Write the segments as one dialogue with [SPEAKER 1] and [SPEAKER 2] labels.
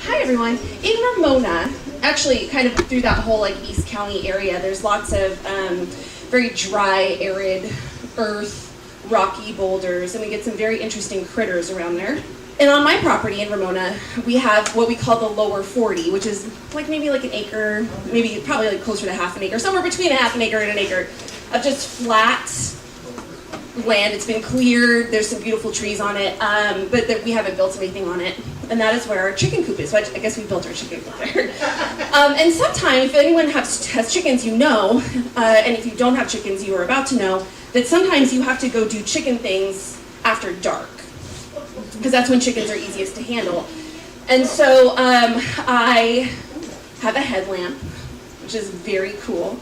[SPEAKER 1] Hi everyone. In Ramona, actually kind of through that whole like East County area, there's lots of very dry, arid earth, rocky boulders, and we get some very interesting critters around there. And on my property in Ramona, we have what we call the lower 40, which is like maybe like an acre, maybe probably like closer to half an acre, somewhere between a half an acre and an acre of just flat land. It's been cleared, there's some beautiful trees on it, but we haven't built anything on it. And that is where our chicken coop is. So I guess we built our chicken coop there. And sometimes, if anyone has chickens, you know, and if you don't have chickens, you are about to know, that sometimes you have to go do chicken things after dark, because that's when chickens are easiest to handle. And so I have a headlamp, which is very cool.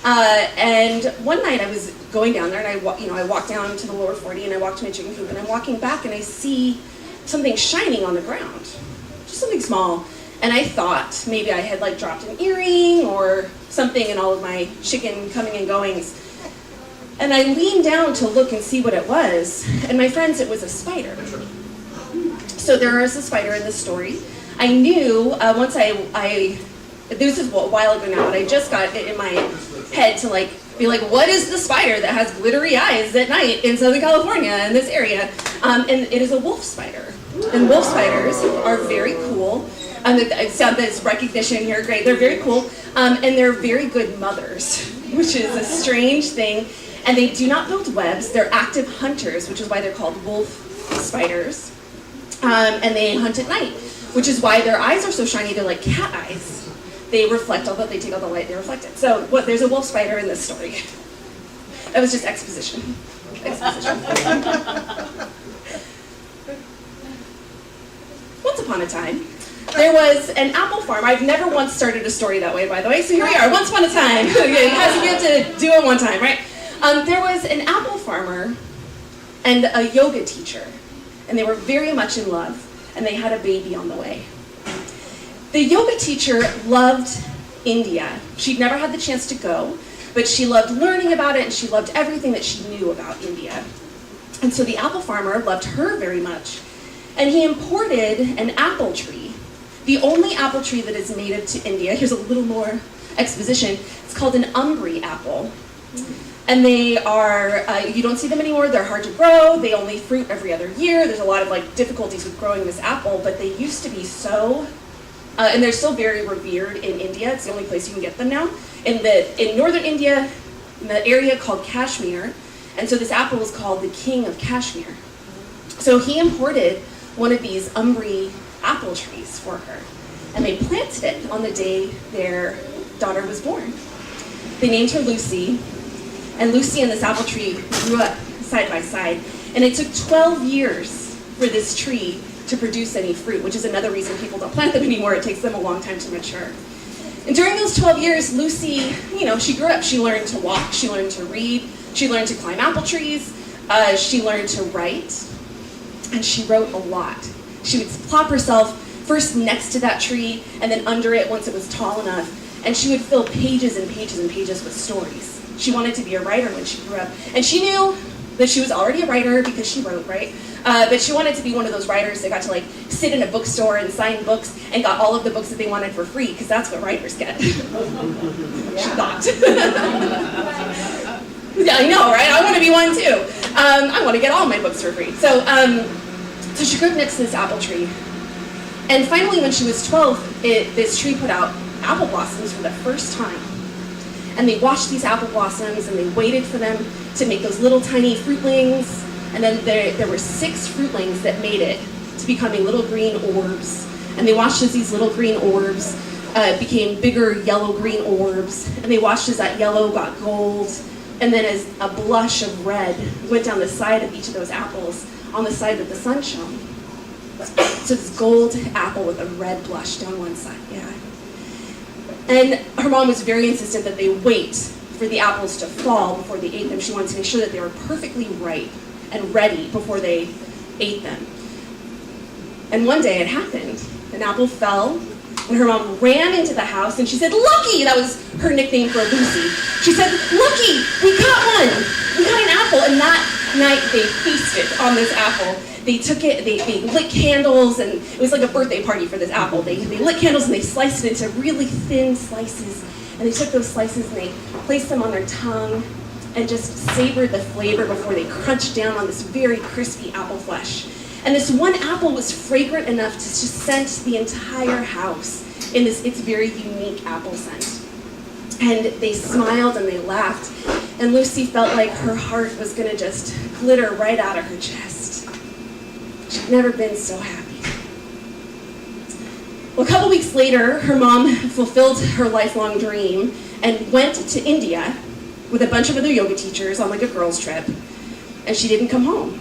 [SPEAKER 1] And one night I was going down there, and I walked down to the lower 40, and I walked to my chicken coop, and I'm walking back, and I see something shining on the ground, just something small. And I thought maybe I had like dropped an earring or something in all of my chicken coming and goings. And I leaned down to look and see what it was, and my friends, it was a spider. So there is a spider in this story. I knew once this is a while ago now, but I just got it in my head to like be like, what is the spider that has glittery eyes at night in Southern California in this area? And it is a wolf spider. And wolf spiders are very cool. I sound this recognition here, great. They're very cool. And they're very good mothers, which is a strange thing. And they do not build webs. They're active hunters, which is why they're called wolf spiders. And they hunt at night, which is why their eyes are so shiny. They're like cat eyes. They reflect, although they take all the light, they reflect it. So there's a wolf spider in this story. That was just exposition. Once upon a time, there was an apple farm. I've never once started a story that way, by the way, so here we are, once upon a time. You have to do it one time, right? There was an apple farmer and a yoga teacher, and they were very much in love, and they had a baby on the way. The yoga teacher loved India. She'd never had the chance to go, but she loved learning about it, and she loved everything that she knew about India. And so the apple farmer loved her very much, and he imported an apple tree, the only apple tree that is native to India. Here's a little more exposition. It's called an umbri apple. And they are, you don't see them anymore, they're hard to grow, they only fruit every other year. There's a lot of like difficulties with growing this apple, but they used to be so, and they're still very revered in India. It's the only place you can get them now. In northern India, in the area called Kashmir, and so this apple was called the king of Kashmir. So he imported one of these umbri apple trees for her, and they planted it on the day their daughter was born. They named her Lucy, and Lucy and this apple tree grew up side by side, and it took 12 years for this tree to produce any fruit, which is another reason people don't plant them anymore. It takes them a long time to mature. And during those 12 years, Lucy, she grew up. She learned to walk, she learned to read, she learned to climb apple trees, she learned to write, and she wrote a lot. She would plop herself first next to that tree, and then under it once it was tall enough, and she would fill pages and pages and pages with stories. She wanted to be a writer when she grew up, and she knew that she was already a writer because she wrote, right? But she wanted to be one of those writers that got to like sit in a bookstore and sign books and got all of the books that they wanted for free, because that's what writers get. She thought. Yeah, I know, right? I want to be one too. I want to get all my books for free. So she grew up next to this apple tree, and finally, when she was 12, this tree put out apple blossoms for the first time. And they watched these apple blossoms, and they waited for them to make those little tiny fruitlings. And then there were 6 fruitlings that made it to becoming little green orbs. And they watched as these little green orbs became bigger yellow-green orbs. And they watched as that yellow got gold. And then as a blush of red went down the side of each of those apples on the side that the sun shone. So this gold apple with a red blush down one side, yeah. And her mom was very insistent that they wait for the apples to fall before they ate them. She wanted to make sure that they were perfectly ripe and ready before they ate them. And one day it happened. An apple fell, and her mom ran into the house, and she said, "Lucky!" That was her nickname for Lucy. She said, "Lucky! We got one! We got an apple!" And that night they feasted on this apple. they took it, they lit candles, and it was like a birthday party for this apple. They lit candles and they sliced it into really thin slices, and they took those slices and they placed them on their tongue and just savored the flavor before they crunched down on this very crispy apple flesh. And this one apple was fragrant enough to just scent the entire house in its very unique apple scent. And they smiled and they laughed, and Lucy felt like her heart was gonna just glitter right out of her chest. She'd never been so happy. Well, a couple weeks later, her mom fulfilled her lifelong dream and went to India with a bunch of other yoga teachers on like a girls' trip, and she didn't come home.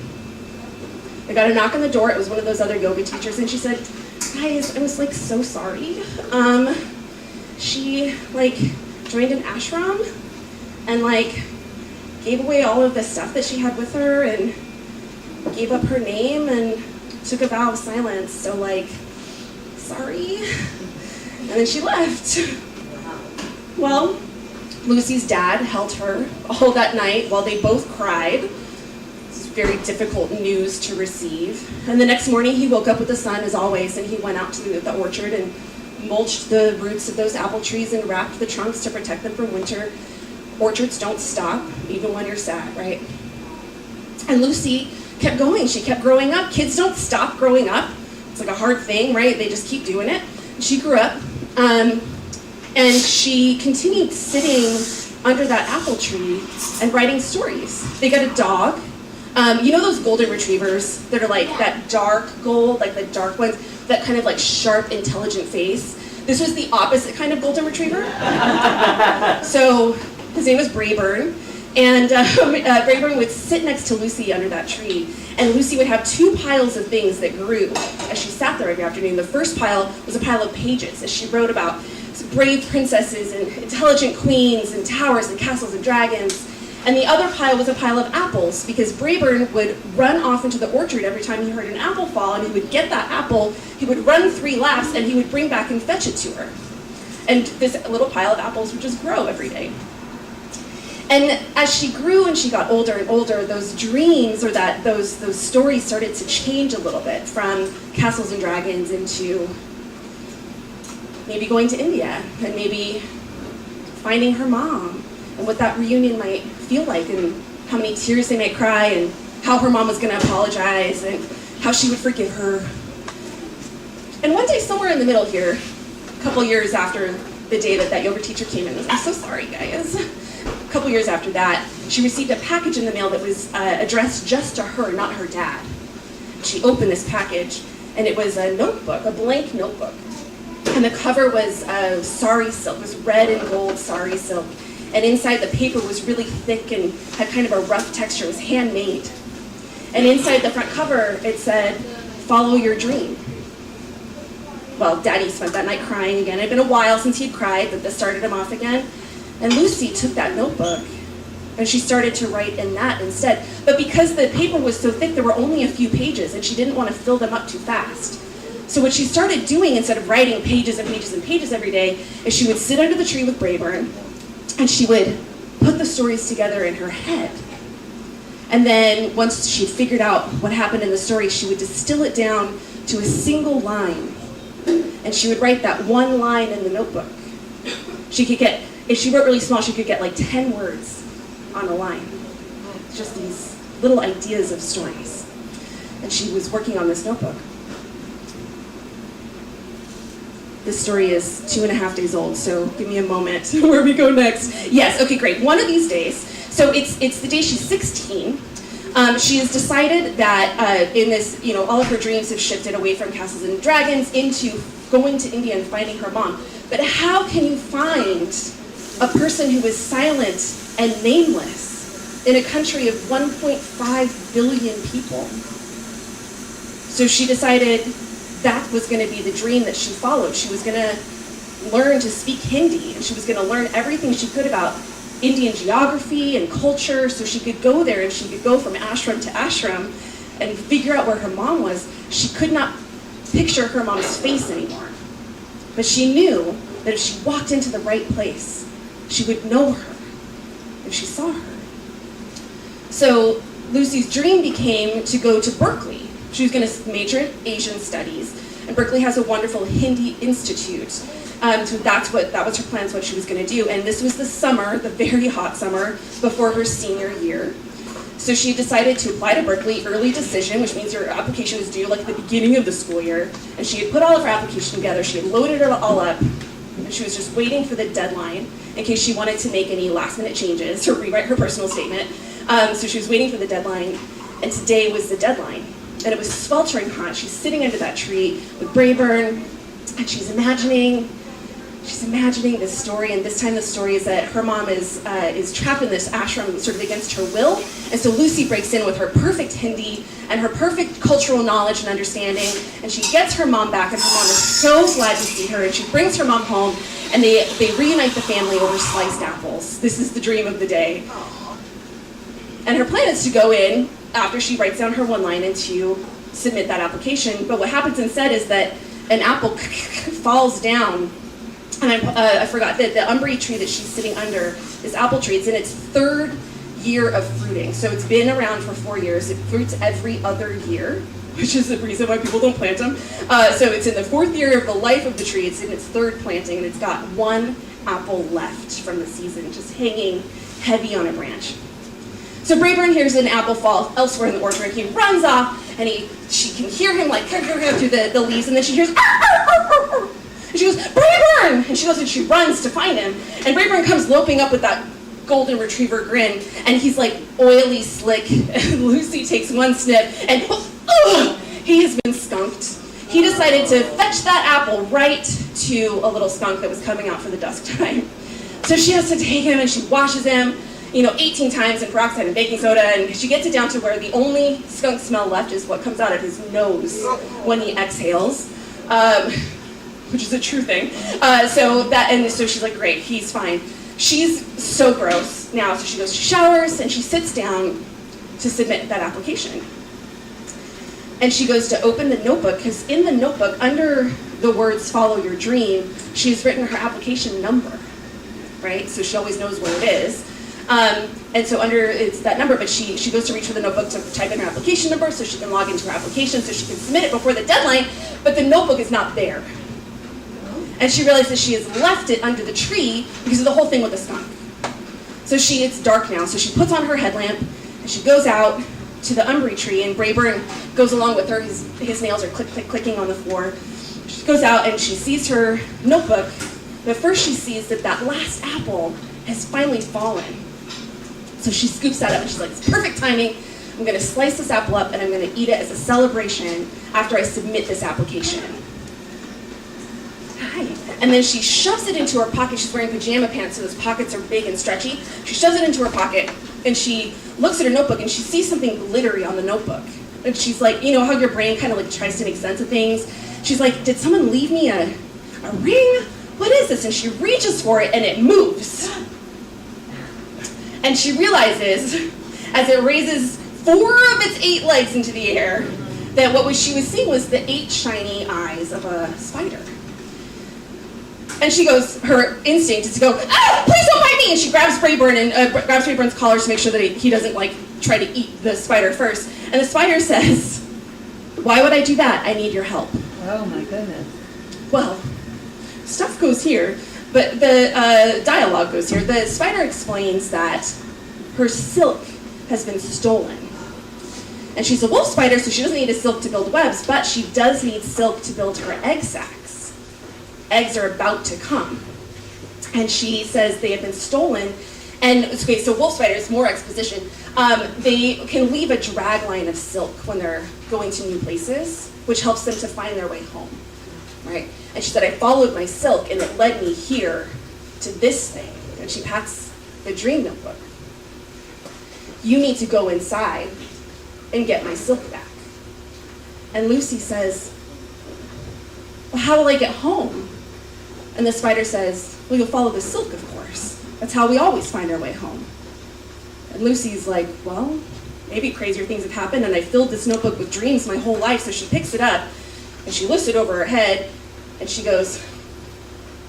[SPEAKER 1] They got a knock on the door. It was one of those other yoga teachers, and she said, guys, I was like so sorry. She like joined an ashram and like gave away all of the stuff that she had with her and gave up her name and took a vow of silence. So like, sorry. And then she left. Well, Lucy's dad held her all that night while they both cried. This is very difficult news to receive. And the next morning he woke up with the sun as always, and he went out to the orchard and mulched the roots of those apple trees and wrapped the trunks to protect them from winter. Orchards don't stop, even when you're sad, right? And Lucy kept going. She kept growing up. Kids don't stop growing up. It's like a hard thing, right? They just keep doing it. She grew up, and she continued sitting under that apple tree and writing stories. They got a dog. You know those golden retrievers that are like that dark gold, like the dark ones, that kind of like sharp, intelligent face? This was the opposite kind of golden retriever. So his name was Brayburn, and Brayburn would sit next to Lucy under that tree, and Lucy would have two piles of things that grew as she sat there every afternoon. The first pile was a pile of pages as she wrote about brave princesses and intelligent queens and towers and castles and dragons. And the other pile was a pile of apples, because Brayburn would run off into the orchard every time he heard an apple fall, and he would get that apple, he would run 3 laps, and he would bring back and fetch it to her. And this little pile of apples would just grow every day. And as she grew and she got older and older, those dreams or those stories started to change a little bit, from castles and dragons into maybe going to India and maybe finding her mom and what that reunion might feel like and how many tears they might cry and how her mom was going to apologize and how she would forgive her. And one day, somewhere in the middle here, a couple years after the day that yoga teacher came in, I was like, I'm so sorry, guys. A couple years after that, she received a package in the mail that was addressed just to her, not her dad. She opened this package, and it was a notebook, a blank notebook. And the cover was sari silk, it was red and gold sari silk. And inside the paper was really thick and had kind of a rough texture. It was handmade. And inside the front cover, it said, "Follow your dream." Well, Daddy spent that night crying again. It had been a while since he'd cried, but this started him off again. And Lucy took that notebook and she started to write in that instead. But because the paper was so thick, there were only a few pages, and she didn't want to fill them up too fast. So what she started doing, instead of writing pages and pages and pages every day, is she would sit under the tree with Brayburn, and she would put the stories together in her head. And then once she'd figured out what happened in the story, she would distill it down to a single line. And she would write that one line in the notebook. She could get, if she wrote really small, she could get like 10 words on a line. Just these little ideas of stories. And she was working on this notebook. This story is 2.5 days old, so give me a moment. Where we go next? Yes, okay, great. One of these days, so it's the day she's 16. She has decided that in this, all of her dreams have shifted away from castles and dragons into going to India and finding her mom. But how can you find a person who is silent and nameless in a country of 1.5 billion people? So she decided that was going to be the dream that she followed. She was going to learn to speak Hindi, and she was going to learn everything she could about Indian geography and culture, so she could go there and she could go from ashram to ashram and figure out where her mom was. She could not picture her mom's face anymore. But she knew that if she walked into the right place, she would know her if she saw her. So Lucy's dream became to go to Berkeley. She was going to major in Asian studies, and Berkeley has a wonderful Hindi institute. So that was her plan, what she was going to do. And this was the summer, the very hot summer, before her senior year. So she decided to apply to Berkeley, early decision, which means your application is due like at the beginning of the school year. And she had put all of her application together, she had loaded it all up, and she was just waiting for the deadline in case she wanted to make any last minute changes or rewrite her personal statement. So she was waiting for the deadline, and today was the deadline. And it was sweltering hot. She's sitting under that tree with Brayburn, and she's imagining this story, and this time the story is that her mom is trapped in this ashram sort of against her will, and so Lucy breaks in with her perfect Hindi and her perfect cultural knowledge and understanding, and she gets her mom back, and her mom is so glad to see her, and she brings her mom home, and they reunite the family over sliced apples. This is the dream of the day. And her plan is to go in after she writes down her one line and to submit that application, but what happens instead is that an apple falls down. And I forgot that the umbri tree that she's sitting under, this apple tree, it's in its 3rd year of fruiting. So it's been around for 4 years. It fruits every other year, which is the reason why people don't plant them. So it's in the 4th year of the life of the tree. It's in its 3rd planting, and it's got 1 apple left from the season, just hanging heavy on a branch. So Brayburn hears an apple fall elsewhere in the orchard. He runs off, and she can hear him like through the leaves, and then she hears, "Arr, arr, arr, arr." And she goes, "Brayburn!" And she goes and she runs to find him. And Brayburn comes loping up with that golden retriever grin, and he's like oily slick. And Lucy takes one sniff, and he has been skunked. He decided to fetch that apple right to a little skunk that was coming out for the dusk time. So she has to take him, and she washes him, 18 times in peroxide and baking soda, and she gets it down to where the only skunk smell left is what comes out of his nose when he exhales. Which is a true thing. So she's like, great, he's fine. She's so gross now, so she goes to showers and she sits down to submit that application. And she goes to open the notebook, because in the notebook, under the words "follow your dream," she's written her application number, right? So she always knows where it is. And so it's that number, but she goes to reach for the notebook to type in her application number so she can log into her application so she can submit it before the deadline, but the notebook is not there. And she realizes she has left it under the tree because of the whole thing with the skunk. So it's dark now, so she puts on her headlamp and she goes out to the umbri tree, and Brayburn goes along with her. His nails are click, click, clicking on the floor. She goes out and she sees her notebook, but first she sees that last apple has finally fallen. So she scoops that up and she's like, it's perfect timing. I'm gonna slice this apple up and I'm gonna eat it as a celebration after I submit this application. And then she shoves it into her pocket. She's wearing pajama pants, so those pockets are big and stretchy. She shoves it into her pocket, and she looks at her notebook, and she sees something glittery on the notebook. And she's like, how your brain kind of like tries to make sense of things? She's like, did someone leave me a ring? What is this? And she reaches for it, and it moves. And she realizes, as it raises 4 of its 8 legs into the air, that what she was seeing was the 8 shiny eyes of a spider. And she goes, her instinct is to go, please don't bite me! And she grabs Brayburn and grabs Brayburn's collar to make sure that he doesn't try to eat the spider first. And the spider says, why would I do that? I need your help.
[SPEAKER 2] Oh my goodness.
[SPEAKER 1] Well, stuff goes here, but the dialogue goes here. The spider explains that her silk has been stolen. And she's a wolf spider, so she doesn't need a silk to build webs, but she does need silk to build her egg sacs. Eggs are about to come. And she says they have been stolen. And okay, so wolf spiders, more exposition, they can leave a drag line of silk when they're going to new places, which helps them to find their way home, right? And she said, I followed my silk and it led me here to this thing. And she pats the dream notebook. You need to go inside and get my silk back. And Lucy says, well, how will I get home? And the spider says, well, you'll follow the silk, of course. That's how we always find our way home. And Lucy's like, well, maybe crazier things have happened, and I filled this notebook with dreams my whole life. So she picks it up, and she lifts it over her head, and she goes,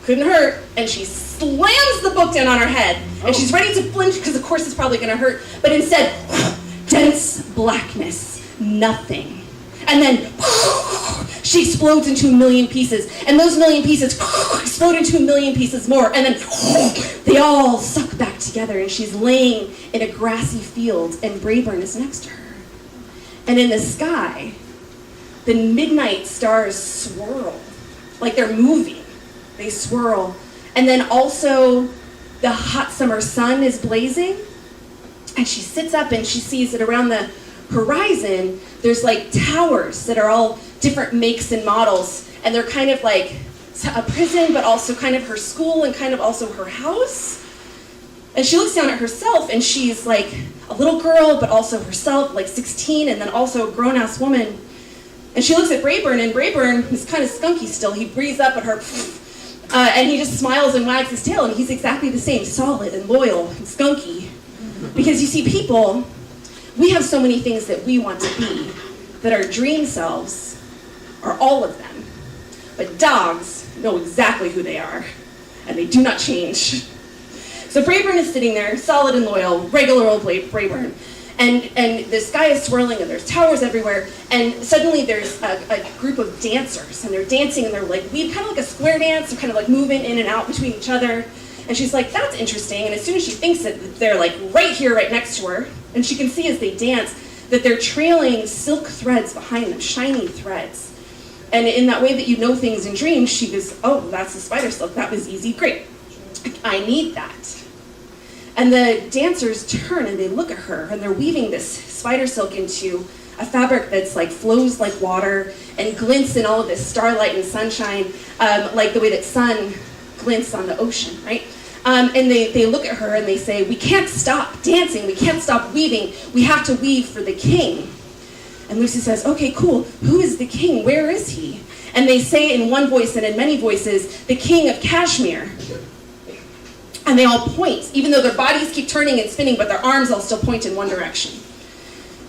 [SPEAKER 1] couldn't hurt. And she slams the book down on her head, and she's ready to flinch, because of course it's probably going to hurt. But instead, dense blackness, nothing. And then she explodes into a million pieces. And those million pieces explode into a million pieces more. And then they all suck back together. And she's laying in a grassy field, and Brayburn is next to her. And in the sky, the midnight stars swirl, like they're moving. They swirl. And then also the hot summer sun is blazing. And she sits up and she sees that around the horizon, there's like towers that are all different makes and models. And they're kind of like a prison, but also kind of her school and kind of also her house. And she looks down at herself and she's like a little girl, but also herself, like 16, and then also a grown-ass woman. And she looks at Brayburn, and Brayburn is kind of skunky still. He breathes up at her, and he just smiles and wags his tail, and he's exactly the same, solid and loyal and skunky. Because you see, people, we have so many things that we want to be, that our dream selves are all of them. But dogs know exactly who they are, and they do not change. So Brayburn is sitting there, solid and loyal, regular old Brayburn. And the sky is swirling, and there's towers everywhere, and suddenly there's a group of dancers, and they're dancing, and they're like, weave kind of like a square dance, they're kind of like moving in and out between each other. And she's like, that's interesting. And as soon as she thinks that they're like right here, right next to her, and she can see as they dance that they're trailing silk threads behind them, shiny threads. And in that way that you know things in dreams, she goes, oh, that's the spider silk. That was easy. Great. I need that. And the dancers turn and they look at her, and they're weaving this spider silk into a fabric that's like flows like water and glints in all of this starlight and sunshine, like the way that sun glints on the ocean, right? And they look at her and they say, we can't stop dancing, we can't stop weaving, we have to weave for the king. And Lucy says, okay, cool, who is the king? Where is he? And they say in one voice and in many voices, the king of Kashmir. And they all point, even though their bodies keep turning and spinning, but their arms all still point in one direction.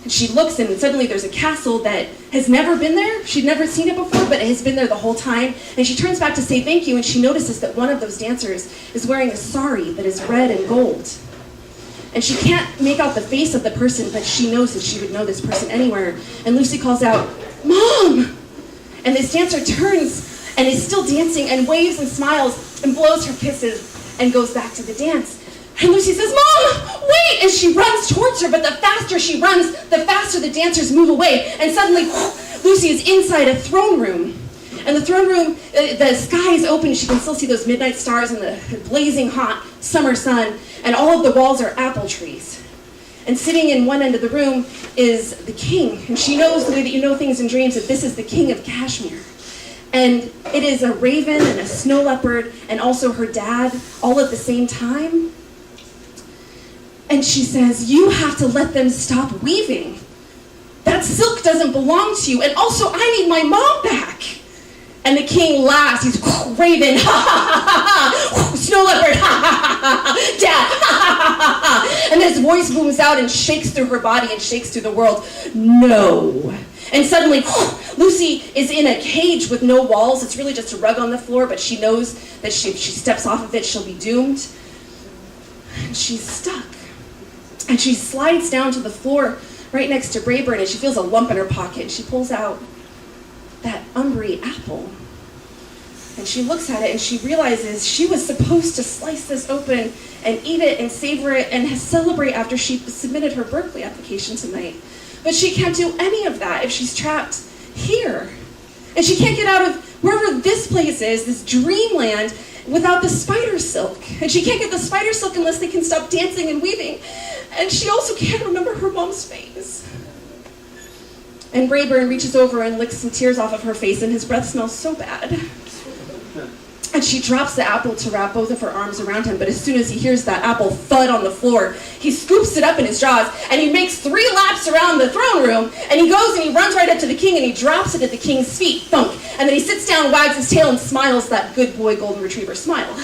[SPEAKER 1] And she looks, and suddenly there's a castle that has never been there. She'd never seen it before, but it has been there the whole time. And she turns back to say thank you, and she notices that one of those dancers is wearing a sari that is red and gold. And she can't make out the face of the person, but she knows that she would know this person anywhere. And Lucy calls out, Mom! And this dancer turns and is still dancing and waves and smiles and blows her kisses and goes back to the dance. And Lucy says, Mom, wait! And she runs towards her, but the faster she runs, the faster the dancers move away. And suddenly, Lucy is inside a throne room. And the throne room, the sky is open. She can still see those midnight stars and the blazing hot summer sun. And all of the walls are apple trees. And sitting in one end of the room is the king. And she knows the way that you know things in dreams, that this is the king of Kashmir. And it is a raven and a snow leopard and also her dad all at the same time. And she says, you have to let them stop weaving. That silk doesn't belong to you. And also, I need my mom back. And the king laughs. He's, raven, ha ha ha ha. Snow leopard, ha ha ha ha. Dad, ha ha ha ha. And his voice booms out and shakes through her body and shakes through the world. No. And suddenly, Lucy is in a cage with no walls. It's really just a rug on the floor, but she knows that if she steps off of it, she'll be doomed. And she's stuck. And she slides down to the floor right next to Brayburn, and she feels a lump in her pocket. She pulls out that Umbry apple. And she looks at it, and she realizes she was supposed to slice this open and eat it and savor it and celebrate after she submitted her Berkeley application tonight. But she can't do any of that if she's trapped here. And she can't get out of wherever this place is, this dreamland, without the spider silk. And she can't get the spider silk unless they can stop dancing and weaving. And she also can't remember her mom's face. And Brayburn reaches over and licks some tears off of her face, and his breath smells so bad. And she drops the apple to wrap both of her arms around him, but as soon as he hears that apple thud on the floor, he scoops it up in his jaws, and he makes 3 laps around the throne room, and he goes and he runs right up to the king, and he drops it at the king's feet, thunk, and then he sits down, wags his tail, and smiles that good boy golden retriever smile.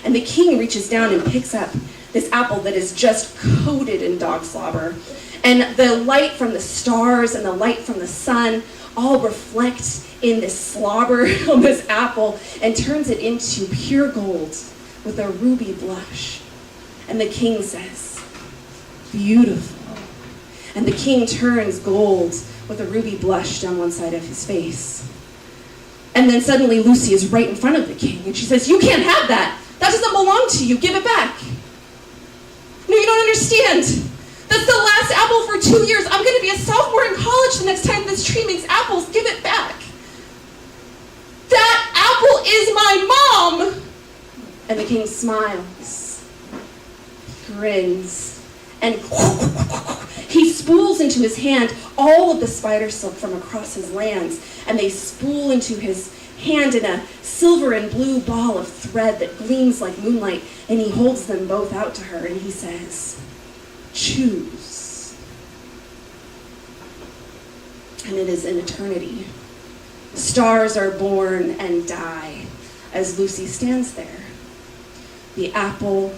[SPEAKER 1] And the king reaches down and picks up this apple that is just coated in dog slobber, and the light from the stars and the light from the sun all reflect in this slobber on this apple and turns it into pure gold with a ruby blush. And the king says, beautiful. and the king turns gold with a ruby blush down one side of his face. And then suddenly Lucy is right in front of the king, and she says, "You can't have that. That doesn't belong to you. Give it back." "No, you don't understand. That's the last apple for 2 years. I'm going to be a sophomore in college the next time this tree makes apples. Give it back." "That apple is my mom!" And the king smiles, grins, and he spools into his hand all of the spider silk from across his lands, and they spool into his hand in a silver and blue ball of thread that gleams like moonlight, and he holds them both out to her, and he says, "Choose." And it is an eternity. Stars are born and die as Lucy stands there. The apple,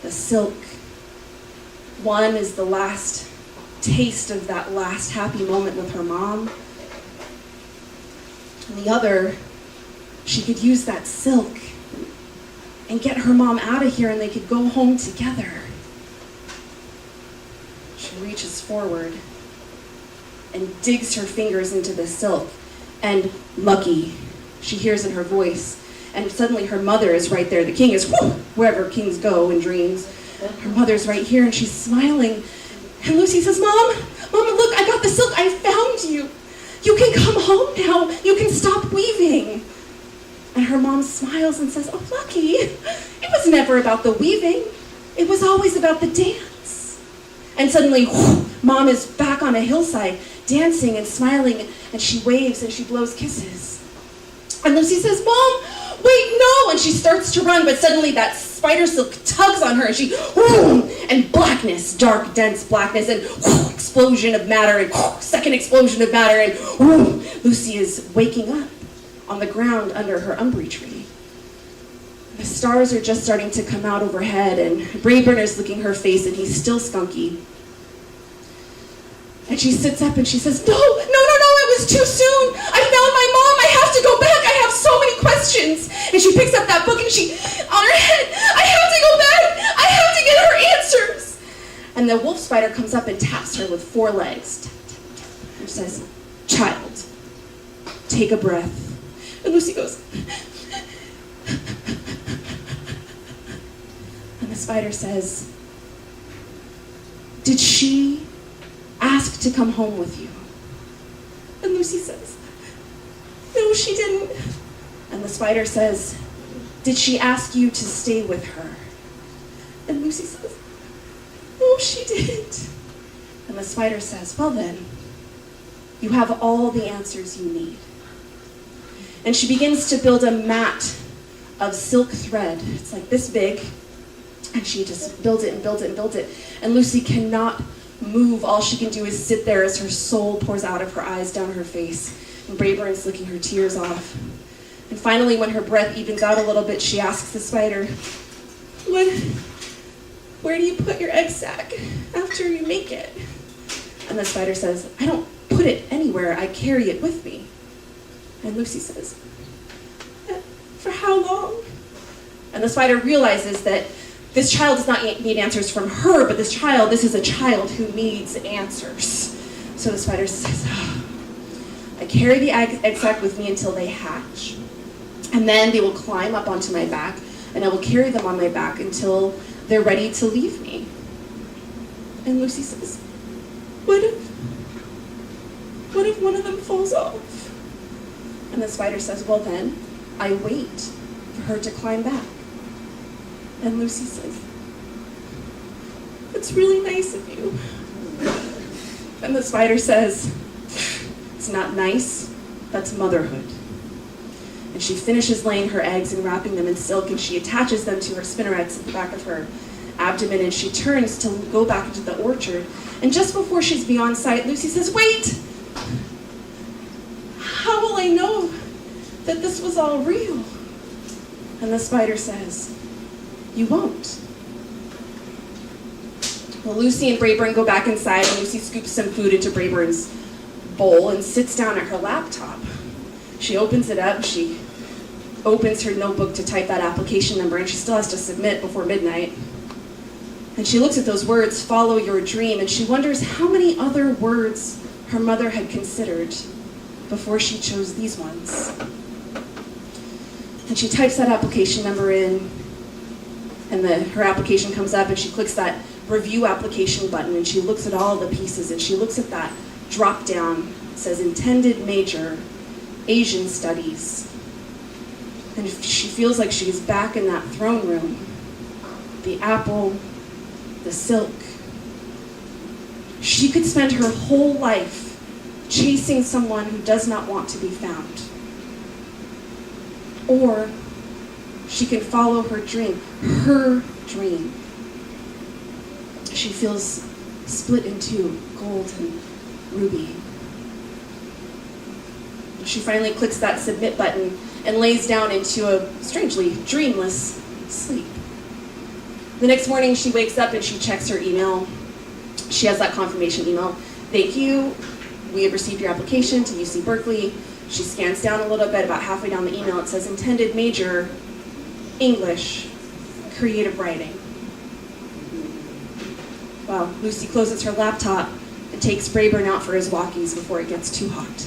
[SPEAKER 1] the silk. One is the last taste of that last happy moment with her mom. And the other, she could use that silk and get her mom out of here, and they could go home together. She reaches forward and digs her fingers into the silk, and lucky, she hears in her voice, and suddenly her mother is right there. The king is wherever kings go in dreams. Her mother's right here, and she's smiling. And Lucy says, "Mom, look, I got the silk. I found you. You can come home now. You can stop weaving." And her mom smiles and says, "Oh, Lucky, it was never about the weaving. It was always about the dance." And suddenly, Mom is back on a hillside, dancing and smiling, and she waves and she blows kisses. And Lucy says, "Mom, wait, no!" And she starts to run, but suddenly that spider silk tugs on her, and she, and blackness, dark, dense blackness, and explosion of matter, and second explosion of matter, and Lucy is waking up on the ground under her umbry tree. The stars are just starting to come out overhead, and Brayburn is licking her face, and he's still skunky. And she sits up and she says, no, it was too soon. I found my mom. I have to go back. I have so many questions. And she picks up that book and she, on her head, I have to go back. I have to get her answers. And the wolf spider comes up and taps her with 4 legs. And says, "Child, take a breath." And Lucy goes, and the spider says, "Did she ask to come home with you?" And Lucy says, "No, she didn't." And the spider says, "Did she ask you to stay with her?" And Lucy says, "No, she didn't." And the spider says, "Well then, you have all the answers you need." And she begins to build a mat of silk thread. It's like this big, and she just builds it and builds it and builds it. And Lucy cannot move. All she can do is sit there as her soul pours out of her eyes down her face. And Brayburn's licking her tears off. And finally, when her breath evens out a little bit, she asks the spider, "Where do you put your egg sac after you make it?" And the spider says, "I don't put it anywhere. I carry it with me." And Lucy says, "For how long?" And the spider realizes that this child does not need answers from her, but this is a child who needs answers. So the spider says, "I carry the egg sac with me until they hatch. And then they will climb up onto my back, and I will carry them on my back until they're ready to leave me." And Lucy says, What if one of them falls off?" And the spider says, "Well then, I wait for her to climb back." And Lucy says, "It's really nice of you." And the spider says, "It's not nice, that's motherhood." And she finishes laying her eggs and wrapping them in silk, and she attaches them to her spinnerets at the back of her abdomen, and she turns to go back into the orchard. And just before she's beyond sight, Lucy says, "Wait! How will I know that this was all real?" And the spider says, "You won't." Well, Lucy and Brayburn go back inside, and Lucy scoops some food into Brayburn's bowl and sits down at her laptop. She opens it up, she opens her notebook to type that application number, and she still has to submit before midnight. And she looks at those words, follow your dream, and she wonders how many other words her mother had considered before she chose these ones. And she types that application number in, and her application comes up, and she clicks that review application button, and she looks at all the pieces, and she looks at that drop down. It says intended major, Asian studies. And she feels like she's back in that throne room. The apple, the silk. She could spend her whole life chasing someone who does not want to be found. Or she can follow her dream, her dream. She feels split in two, gold and ruby. She finally clicks that submit button and lays down into a strangely dreamless sleep. The next morning she wakes up and she checks her email. She has that confirmation email. Thank you. We have received your application to UC Berkeley. She scans down a little bit, about halfway down the email. It says intended major, English, creative writing. Well, Lucy closes her laptop and takes Rayburn out for his walkies before it gets too hot.